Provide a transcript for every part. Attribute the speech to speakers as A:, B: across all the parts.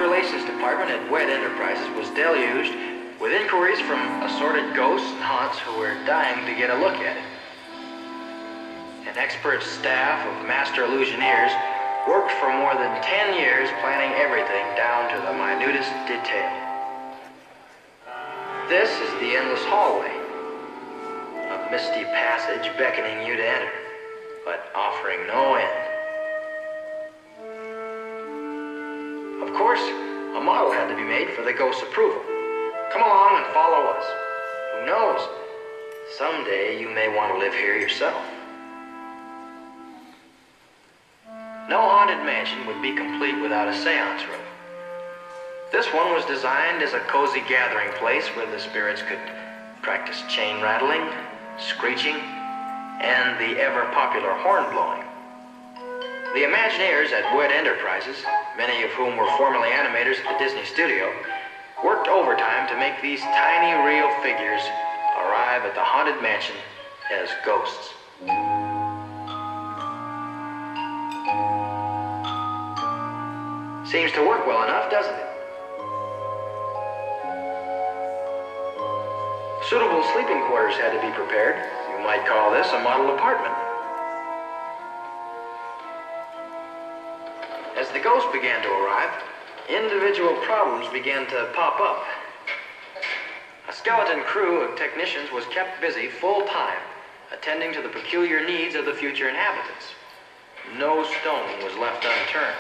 A: Relations Department at WED Enterprises was deluged with inquiries from assorted ghosts and haunts who were dying to get a look at it. An expert staff of master illusioneers worked for more than 10 years planning everything down to the minutest detail. This is the endless hallway, a misty passage beckoning you to enter, but offering no end. Of course, a model had to be made for the ghost's approval. Come along and follow us. Who knows? Someday you may want to live here yourself. No haunted mansion would be complete without a seance room. This one was designed as a cozy gathering place where the spirits could practice chain rattling, screeching, and the ever-popular horn blowing. The Imagineers at WED Enterprises, many of whom were formerly animators at the Disney studio, worked overtime to make these tiny real figures arrive at the haunted mansion as ghosts. Seems to work well enough, doesn't it? Suitable sleeping quarters had to be prepared. You might call this a model apartment. As the ghosts began to arrive, individual problems began to pop up. A skeleton crew of technicians was kept busy full-time, attending to the peculiar needs of the future inhabitants. No stone was left unturned.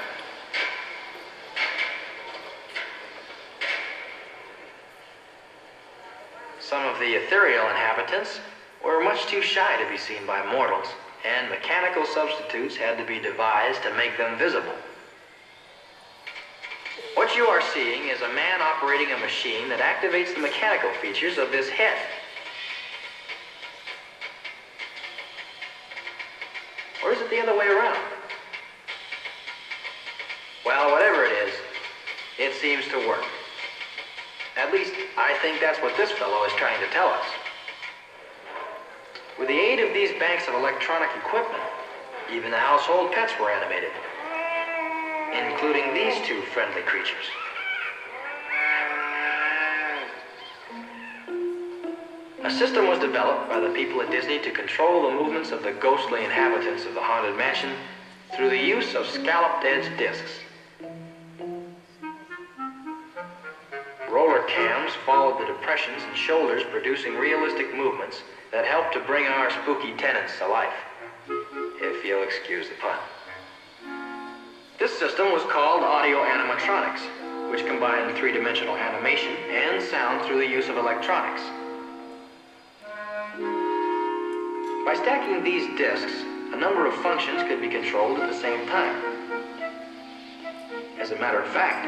A: Some of the ethereal inhabitants were much too shy to be seen by mortals, and mechanical substitutes had to be devised to make them visible. What you are seeing is a man operating a machine that activates the mechanical features of this head. Or is it the other way around? Well, whatever it is, it seems to work. At least, I think that's what this fellow is trying to tell us. With the aid of these banks of electronic equipment, even the household pets were animated, including these two friendly creatures. A system was developed by the people at Disney to control the movements of the ghostly inhabitants of the haunted mansion through the use of scalloped-edge discs. Roller cams followed the depressions and shoulders, producing realistic movements that helped to bring our spooky tenants to life, if you'll excuse the pun. This system was called audio animatronics, which combined three-dimensional animation and sound through the use of electronics. By stacking these discs, a number of functions could be controlled at the same time. As a matter of fact,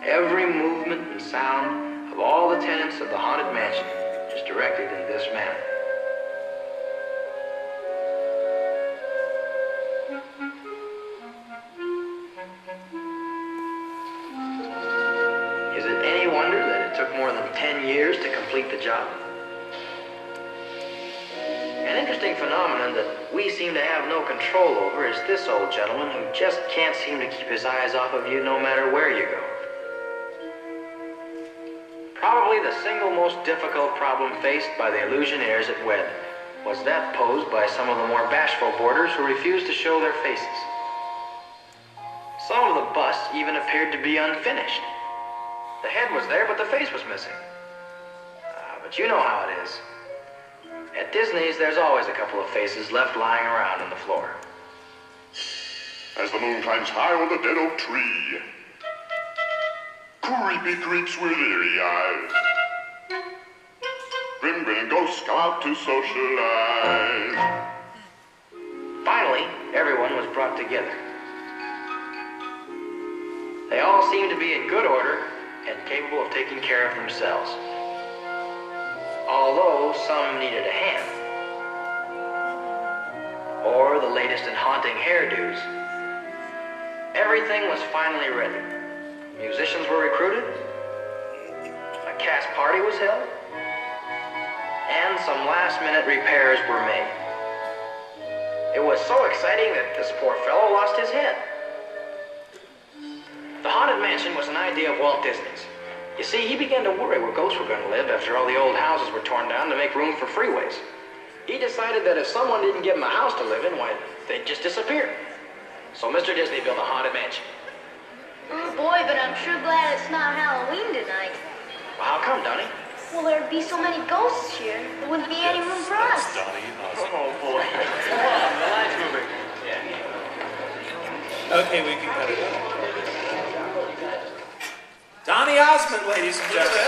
A: every movement and sound of all the tenants of the haunted mansion is directed in this manner. Is it any wonder that it took more than 10 years to complete the job? An interesting phenomenon that we seem to have no control over is this old gentleman who just can't seem to keep his eyes off of you no matter where you go. Probably the single most difficult problem faced by the Illusionaires at WED was that posed by some of the more bashful boarders who refused to show their faces. Some of the busts even appeared to be unfinished. The head was there, but the face was missing. But you know how it is. At Disney's, there's always a couple of faces left lying around on the floor.
B: As the moon climbs high on the dead oak tree, creepy creeps with eerie eyes, grim grinning ghosts come out to socialize.
A: Finally, everyone was brought together. They all seemed to be in good order and capable of taking care of themselves. Although some needed a hand. Or the latest in haunting hairdos. Everything was finally ready. Musicians were recruited, a cast party was held, and some last-minute repairs were made. It was so exciting that this poor fellow lost his head. The Haunted Mansion was an idea of Walt Disney's. You see, he began to worry where ghosts were going to live after all the old houses were torn down to make room for freeways. He decided that if someone didn't give him a house to live in, why, they'd just disappear. So Mr. Disney built a Haunted Mansion.
C: Oh boy, but I'm sure glad it's not Halloween tonight.
A: Well, how come, Donnie?
C: Well, there'd be so many ghosts here, there wouldn't be any room for us.
A: Oh, boy. The line's moving. Yeah.
D: Okay, we can cut it out. Donny Osmond, ladies and gentlemen.